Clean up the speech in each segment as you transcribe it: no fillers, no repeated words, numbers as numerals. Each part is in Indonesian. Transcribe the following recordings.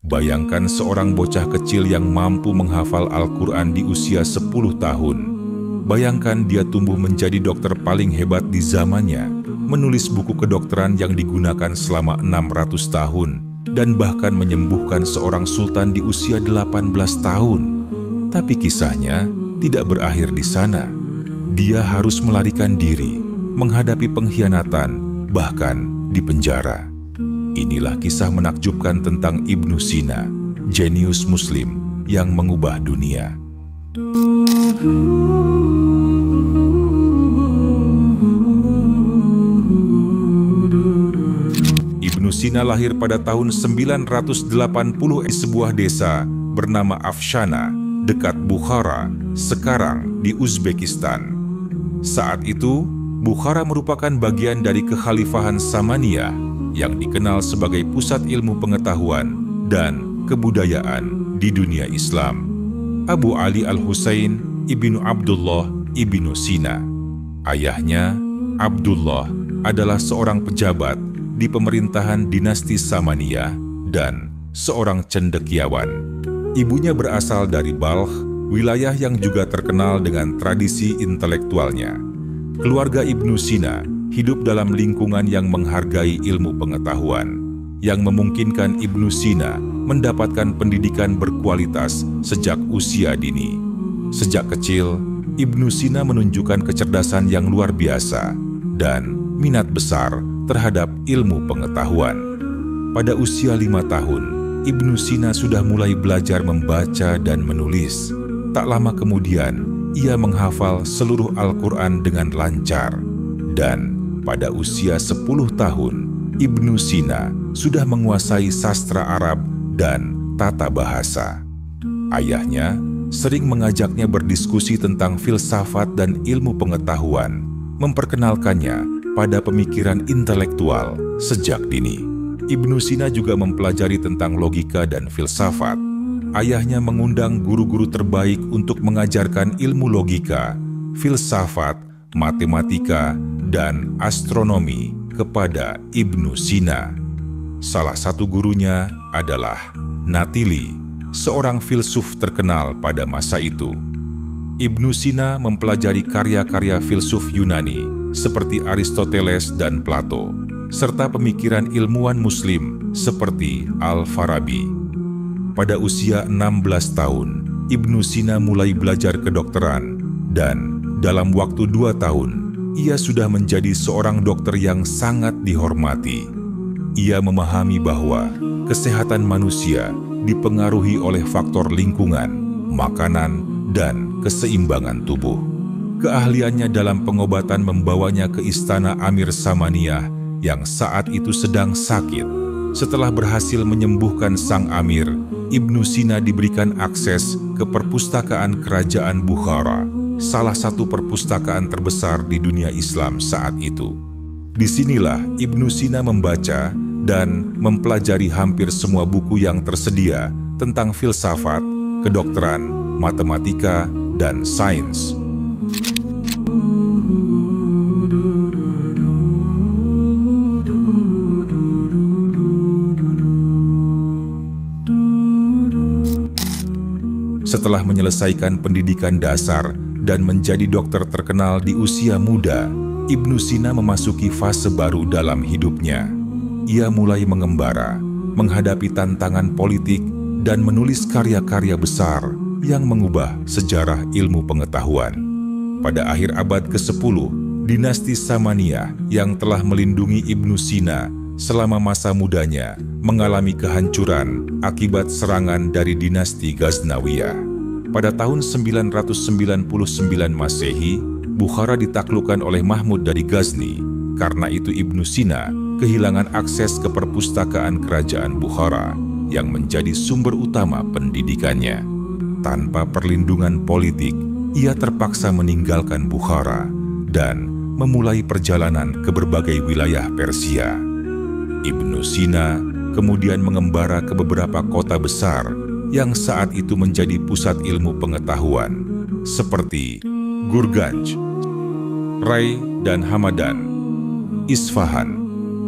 Bayangkan seorang bocah kecil yang mampu menghafal Al-Quran di usia 10 tahun. Bayangkan dia tumbuh menjadi dokter paling hebat di zamannya, menulis buku kedokteran yang digunakan selama 600 tahun, dan bahkan menyembuhkan seorang sultan di usia 18 tahun. Tapi kisahnya tidak berakhir di sana. Dia harus melarikan diri, menghadapi pengkhianatan, bahkan dipenjara. Inilah kisah menakjubkan tentang Ibnu Sina, jenius Muslim yang mengubah dunia. Ibnu Sina lahir pada tahun 980 di sebuah desa bernama Afshana, dekat Bukhara, sekarang di Uzbekistan. Saat itu, Bukhara merupakan bagian dari kekhalifahan Samaniyah yang dikenal sebagai pusat ilmu pengetahuan dan kebudayaan di dunia Islam. Abu Ali Al-Husain ibnu Abdullah ibnu Sina. Ayahnya, Abdullah, adalah seorang pejabat di pemerintahan dinasti Samaniyah dan seorang cendekiawan. Ibunya berasal dari Balkh, wilayah yang juga terkenal dengan tradisi intelektualnya. Keluarga Ibnu Sina hidup dalam lingkungan yang menghargai ilmu pengetahuan, yang memungkinkan Ibnu Sina mendapatkan pendidikan berkualitas sejak usia dini. Sejak kecil, Ibnu Sina menunjukkan kecerdasan yang luar biasa dan minat besar terhadap ilmu pengetahuan. Pada usia 5 tahun, Ibnu Sina sudah mulai belajar membaca dan menulis. Tak lama kemudian, ia menghafal seluruh Al-Quran dengan lancar. Dan pada usia 10 tahun, Ibnu Sina sudah menguasai sastra Arab dan tata bahasa. Ayahnya sering mengajaknya berdiskusi tentang filsafat dan ilmu pengetahuan, memperkenalkannya pada pemikiran intelektual sejak dini. Ibnu Sina juga mempelajari tentang logika dan filsafat. Ayahnya mengundang guru-guru terbaik untuk mengajarkan ilmu logika, filsafat, matematika, dan astronomi kepada Ibnu Sina. Salah satu gurunya adalah Natili, seorang filsuf terkenal pada masa itu. Ibnu Sina mempelajari karya-karya filsuf Yunani seperti Aristoteles dan Plato, serta pemikiran ilmuwan Muslim seperti Al-Farabi. Pada usia 16 tahun, Ibnu Sina mulai belajar kedokteran, dan dalam waktu 2 tahun, ia sudah menjadi seorang dokter yang sangat dihormati. Ia memahami bahwa kesehatan manusia dipengaruhi oleh faktor lingkungan, makanan, dan keseimbangan tubuh. Keahliannya dalam pengobatan membawanya ke istana Amir Samaniyah yang saat itu sedang sakit. Setelah berhasil menyembuhkan sang Amir, Ibnu Sina diberikan akses ke perpustakaan kerajaan Bukhara, salah satu perpustakaan terbesar di dunia Islam saat itu. Disinilah Ibnu Sina membaca dan mempelajari hampir semua buku yang tersedia tentang filsafat, kedokteran, matematika, dan sains. Setelah menyelesaikan pendidikan dasar dan menjadi dokter terkenal di usia muda, Ibnu Sina memasuki fase baru dalam hidupnya. Ia mulai mengembara, menghadapi tantangan politik, dan menulis karya-karya besar yang mengubah sejarah ilmu pengetahuan. Pada akhir abad ke-10, dinasti Samaniyah yang telah melindungi Ibnu Sina selama masa mudanya mengalami kehancuran akibat serangan dari dinasti Ghaznawiyah. Pada tahun 999 Masehi, Bukhara ditaklukkan oleh Mahmud dari Ghazni. Karena itu Ibnu Sina kehilangan akses ke perpustakaan kerajaan Bukhara yang menjadi sumber utama pendidikannya. Tanpa perlindungan politik, ia terpaksa meninggalkan Bukhara dan memulai perjalanan ke berbagai wilayah Persia. Ibnu Sina kemudian mengembara ke beberapa kota besar yang saat itu menjadi pusat ilmu pengetahuan, seperti Gurganj, Rai, dan Hamadan. Isfahan.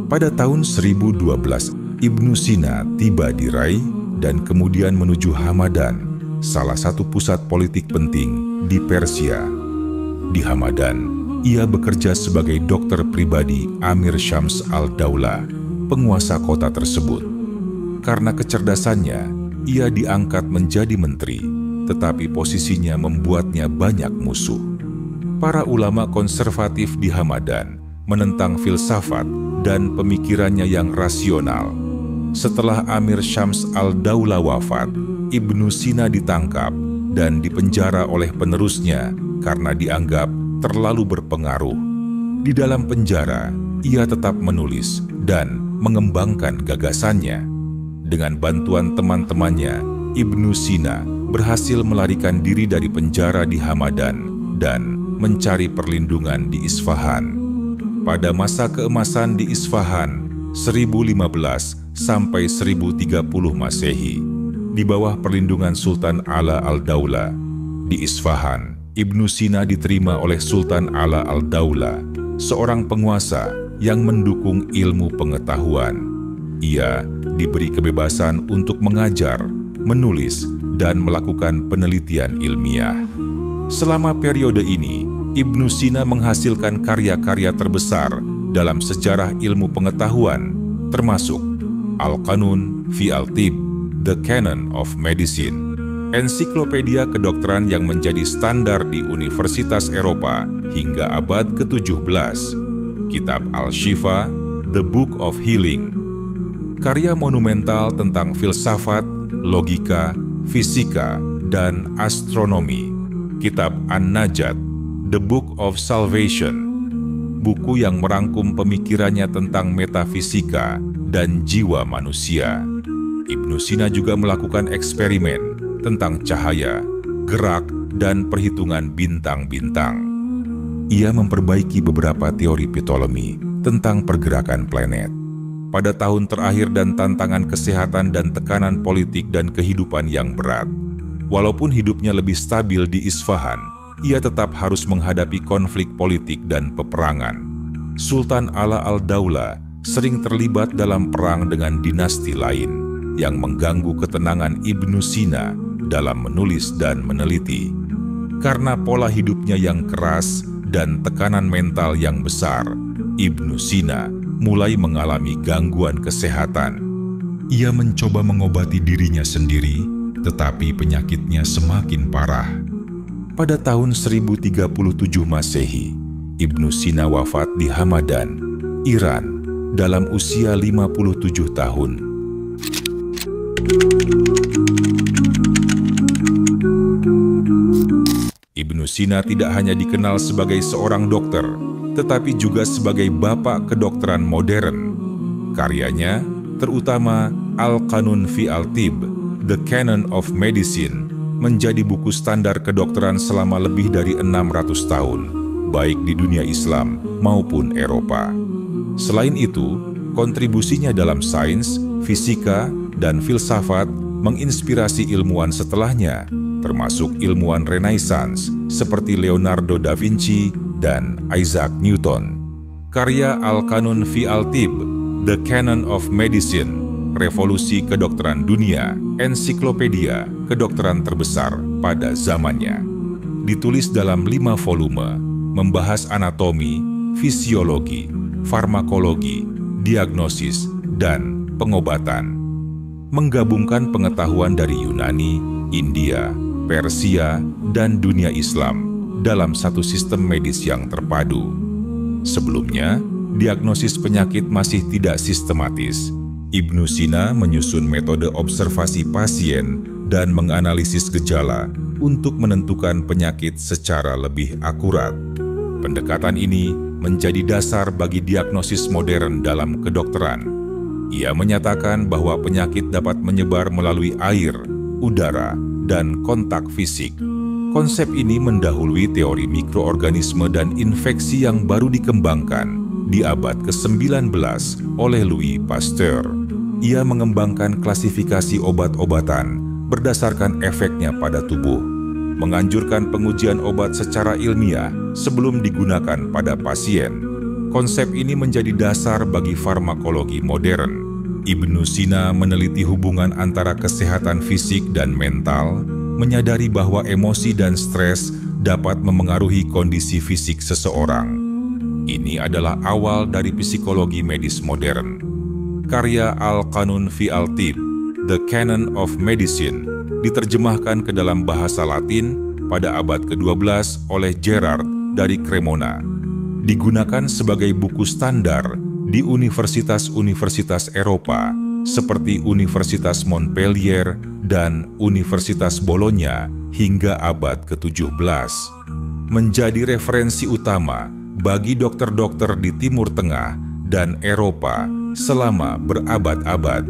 Pada tahun 1012, Ibnu Sina tiba di Rai dan kemudian menuju Hamadan, salah satu pusat politik penting di Persia. Di Hamadan, ia bekerja sebagai dokter pribadi Amir Syams al-Daulah, penguasa kota tersebut. Karena kecerdasannya, ia diangkat menjadi menteri, tetapi posisinya membuatnya banyak musuh. Para ulama konservatif di Hamadan menentang filsafat dan pemikirannya yang rasional. Setelah Amir Syams al-Daulah wafat, Ibnu Sina ditangkap dan dipenjara oleh penerusnya karena dianggap terlalu berpengaruh. Di dalam penjara, ia tetap menulis dan mengembangkan gagasannya. Dengan bantuan teman-temannya, Ibnu Sina berhasil melarikan diri dari penjara di Hamadan dan mencari perlindungan di Isfahan. Pada masa keemasan di Isfahan, 1015 sampai 1030 Masehi, di bawah perlindungan Sultan Ala al-Daulah. Di Isfahan, Ibnu Sina diterima oleh Sultan Ala al-Daulah, seorang penguasa yang mendukung ilmu pengetahuan. Ia diberi kebebasan untuk mengajar, menulis, dan melakukan penelitian ilmiah. Selama periode ini, Ibnu Sina menghasilkan karya-karya terbesar dalam sejarah ilmu pengetahuan, termasuk Al-Qanun fi al-Tib, The Canon of Medicine, ensiklopedia kedokteran yang menjadi standar di Universitas Eropa hingga abad ke-17, kitab Al-Shifa, The Book of Healing, karya monumental tentang filsafat, logika, fisika, dan astronomi, kitab An-Najat, The Book of Salvation, buku yang merangkum pemikirannya tentang metafisika dan jiwa manusia. Ibnu Sina juga melakukan eksperimen tentang cahaya, gerak, dan perhitungan bintang-bintang. Ia memperbaiki beberapa teori Ptolemei tentang pergerakan planet. Pada tahun terakhir dan tantangan kesehatan dan tekanan politik dan kehidupan yang berat, walaupun hidupnya lebih stabil di Isfahan, ia tetap harus menghadapi konflik politik dan peperangan. Sultan Ala al-Daulah sering terlibat dalam perang dengan dinasti lain yang mengganggu ketenangan Ibnu Sina dalam menulis dan meneliti. Karena pola hidupnya yang keras dan tekanan mental yang besar, Ibnu Sina mulai mengalami gangguan kesehatan. Ia mencoba mengobati dirinya sendiri, tetapi penyakitnya semakin parah. Pada tahun 1037 Masehi, Ibnu Sina wafat di Hamadan, Iran, dalam usia 57 tahun. Ibnu Sina tidak hanya dikenal sebagai seorang dokter, tetapi juga sebagai bapak kedokteran modern. Karyanya, terutama Al-Qanun fi al-Tib, The Canon of Medicine, menjadi buku standar kedokteran selama lebih dari 600 tahun, baik di dunia Islam maupun Eropa. Selain itu, kontribusinya dalam sains, fisika, dan filsafat menginspirasi ilmuwan setelahnya, termasuk ilmuwan Renaissance seperti Leonardo da Vinci dan Isaac Newton. Karya Al-Qanun fi al-Tib, The Canon of Medicine, revolusi kedokteran dunia, ensiklopedia kedokteran terbesar pada zamannya. Ditulis dalam 5 volume, membahas anatomi, fisiologi, farmakologi, diagnosis, dan pengobatan. Menggabungkan pengetahuan dari Yunani, India, Persia, dan dunia Islam dalam satu sistem medis yang terpadu. Sebelumnya, diagnosis penyakit masih tidak sistematis. Ibnu Sina menyusun metode observasi pasien dan menganalisis gejala untuk menentukan penyakit secara lebih akurat. Pendekatan ini menjadi dasar bagi diagnosis modern dalam kedokteran. Ia menyatakan bahwa penyakit dapat menyebar melalui air, udara, dan kontak fisik. Konsep ini mendahului teori mikroorganisme dan infeksi yang baru dikembangkan di abad ke-19 oleh Louis Pasteur. Ia mengembangkan klasifikasi obat-obatan berdasarkan efeknya pada tubuh, menganjurkan pengujian obat secara ilmiah sebelum digunakan pada pasien. Konsep ini menjadi dasar bagi farmakologi modern. Ibnu Sina meneliti hubungan antara kesehatan fisik dan mental, menyadari bahwa emosi dan stres dapat memengaruhi kondisi fisik seseorang. Ini adalah awal dari psikologi medis modern. Karya Al-Qanun fi al-Tibb, The Canon of Medicine, diterjemahkan ke dalam bahasa Latin pada abad ke-12 oleh Gerard dari Cremona. Digunakan sebagai buku standar di universitas-universitas Eropa seperti Universitas Montpellier dan Universitas Bologna hingga abad ke-17. Menjadi referensi utama bagi dokter-dokter di Timur Tengah dan Eropa selama berabad-abad.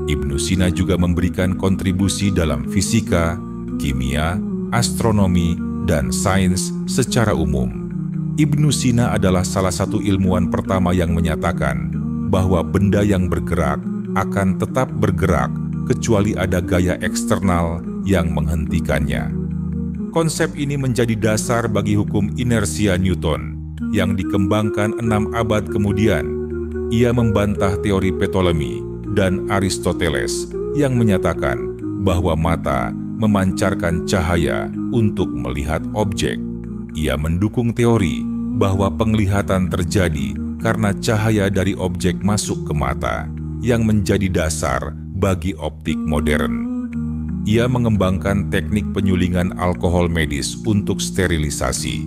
Ibnu Sina juga memberikan kontribusi dalam fisika, kimia, astronomi, dan sains secara umum. Ibnu Sina adalah salah satu ilmuwan pertama yang menyatakan bahwa benda yang bergerak akan tetap bergerak kecuali ada gaya eksternal yang menghentikannya. Konsep ini menjadi dasar bagi hukum inersia Newton yang dikembangkan 6 abad kemudian. Ia membantah teori Ptolemei dan Aristoteles yang menyatakan bahwa mata memancarkan cahaya untuk melihat objek. Ia mendukung teori bahwa penglihatan terjadi karena cahaya dari objek masuk ke mata, yang menjadi dasar bagi optik modern. Ia mengembangkan teknik penyulingan alkohol medis untuk sterilisasi,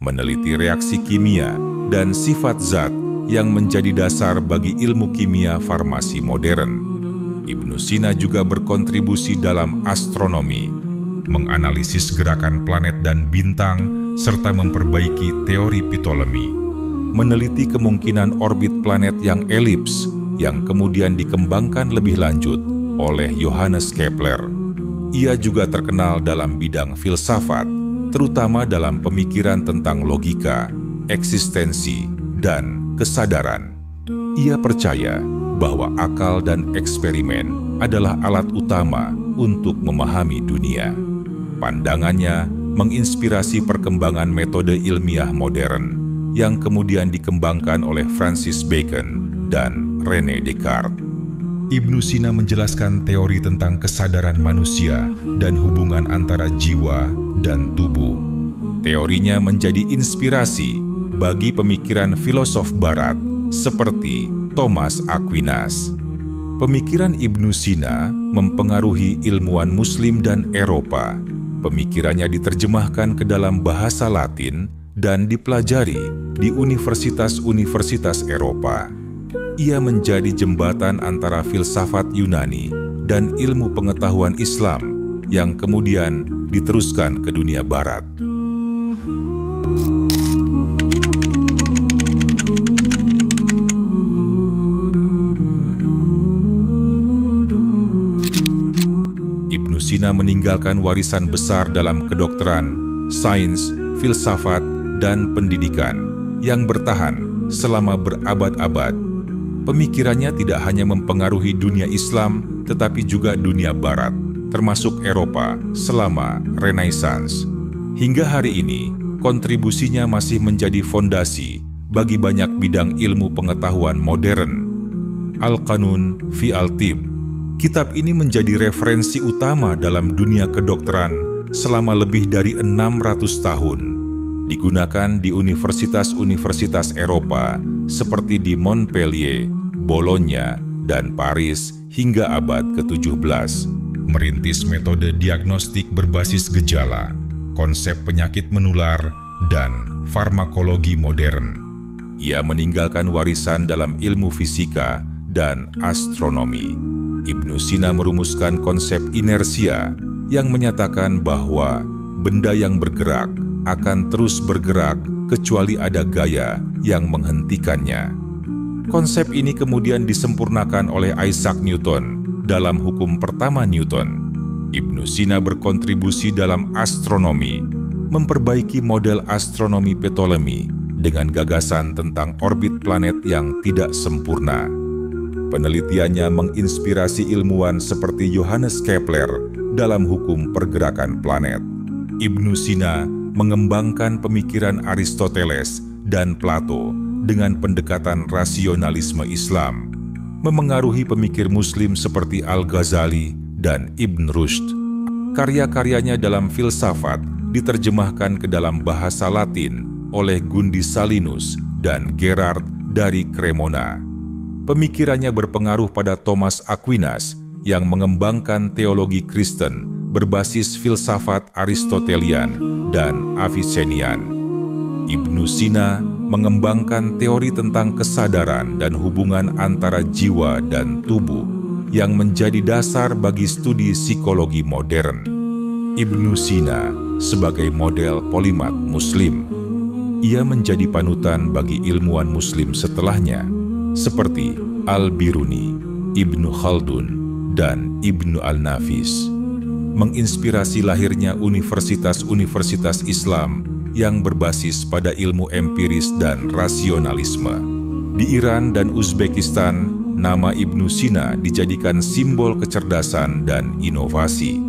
meneliti reaksi kimia dan sifat zat yang menjadi dasar bagi ilmu kimia farmasi modern. Ibnu Sina juga berkontribusi dalam astronomi, menganalisis gerakan planet dan bintang, serta memperbaiki teori Ptolemei, meneliti kemungkinan orbit planet yang elips yang kemudian dikembangkan lebih lanjut oleh Johannes Kepler. Ia juga terkenal dalam bidang filsafat, terutama dalam pemikiran tentang logika, eksistensi, dan kesadaran. Ia percaya bahwa akal dan eksperimen adalah alat utama untuk memahami dunia. Pandangannya menginspirasi perkembangan metode ilmiah modern yang kemudian dikembangkan oleh Francis Bacon dan René Descartes. Ibnu Sina menjelaskan teori tentang kesadaran manusia dan hubungan antara jiwa dan tubuh. Teorinya menjadi inspirasi bagi pemikiran filosof barat seperti Thomas Aquinas. Pemikiran Ibnu Sina mempengaruhi ilmuwan Muslim dan Eropa. Pemikirannya diterjemahkan ke dalam bahasa Latin dan dipelajari di universitas-universitas Eropa. Ia menjadi jembatan antara filsafat Yunani dan ilmu pengetahuan Islam yang kemudian diteruskan ke dunia Barat. Ibnu Sina meninggalkan warisan besar dalam kedokteran, sains, filsafat, dan pendidikan yang bertahan selama berabad-abad. Pemikirannya tidak hanya mempengaruhi dunia Islam, tetapi juga dunia Barat, termasuk Eropa selama Renaissance. Hingga hari ini, kontribusinya masih menjadi fondasi bagi banyak bidang ilmu pengetahuan modern. Al-Qanun fi al-Tibb. Kitab ini menjadi referensi utama dalam dunia kedokteran selama lebih dari 600 tahun. Digunakan di universitas-universitas Eropa seperti di Montpellier, Bologna, dan Paris hingga abad ke-17. Merintis metode diagnostik berbasis gejala, konsep penyakit menular, dan farmakologi modern. Ia meninggalkan warisan dalam ilmu fisika dan astronomi. Ibnu Sina merumuskan konsep inersia yang menyatakan bahwa benda yang bergerak akan terus bergerak kecuali ada gaya yang menghentikannya. Konsep ini kemudian disempurnakan oleh Isaac Newton dalam hukum pertama Newton. Ibnu Sina berkontribusi dalam astronomi, memperbaiki model astronomi Ptolemei dengan gagasan tentang orbit planet yang tidak sempurna. Penelitiannya menginspirasi ilmuwan seperti Johannes Kepler dalam hukum pergerakan planet. Ibnu Sina mengembangkan pemikiran Aristoteles dan Plato dengan pendekatan rasionalisme Islam. memengaruhi pemikir Muslim seperti Al-Ghazali dan Ibn Rushd. Karya-karyanya dalam filsafat diterjemahkan ke dalam bahasa Latin oleh Gundi Salinus dan Gerard dari Cremona. Pemikirannya berpengaruh pada Thomas Aquinas yang mengembangkan teologi Kristen berbasis filsafat Aristotelian dan Avicennian. Ibnu Sina mengembangkan teori tentang kesadaran dan hubungan antara jiwa dan tubuh yang menjadi dasar bagi studi psikologi modern. Ibnu Sina sebagai model polimat Muslim. Ia menjadi panutan bagi ilmuwan Muslim setelahnya, seperti Al-Biruni, Ibnu Khaldun, dan Ibnu Al-Nafis. Menginspirasi lahirnya universitas-universitas Islam yang berbasis pada ilmu empiris dan rasionalisme. Di Iran dan Uzbekistan, nama Ibnu Sina dijadikan simbol kecerdasan dan inovasi.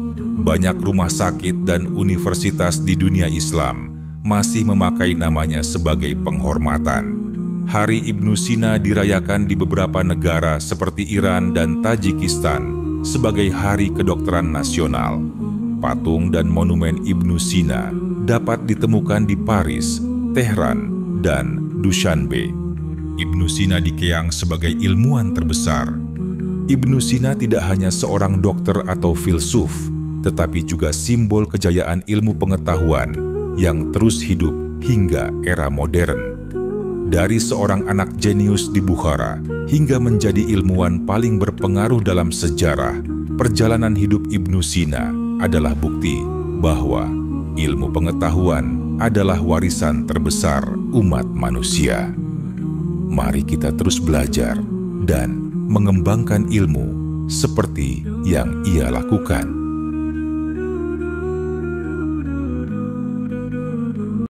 Banyak rumah sakit dan universitas di dunia Islam masih memakai namanya sebagai penghormatan. Hari Ibnu Sina dirayakan di beberapa negara seperti Iran dan Tajikistan sebagai Hari Kedokteran Nasional. Patung dan monumen Ibnu Sina dapat ditemukan di Paris, Tehran, dan Dushanbe. Ibnu Sina dikeang sebagai ilmuwan terbesar. Ibnu Sina tidak hanya seorang dokter atau filsuf, tetapi juga simbol kejayaan ilmu pengetahuan yang terus hidup hingga era modern. Dari seorang anak jenius di Bukhara hingga menjadi ilmuwan paling berpengaruh dalam sejarah, perjalanan hidup Ibnu Sina adalah bukti bahwa ilmu pengetahuan adalah warisan terbesar umat manusia. Mari kita terus belajar dan mengembangkan ilmu seperti yang ia lakukan.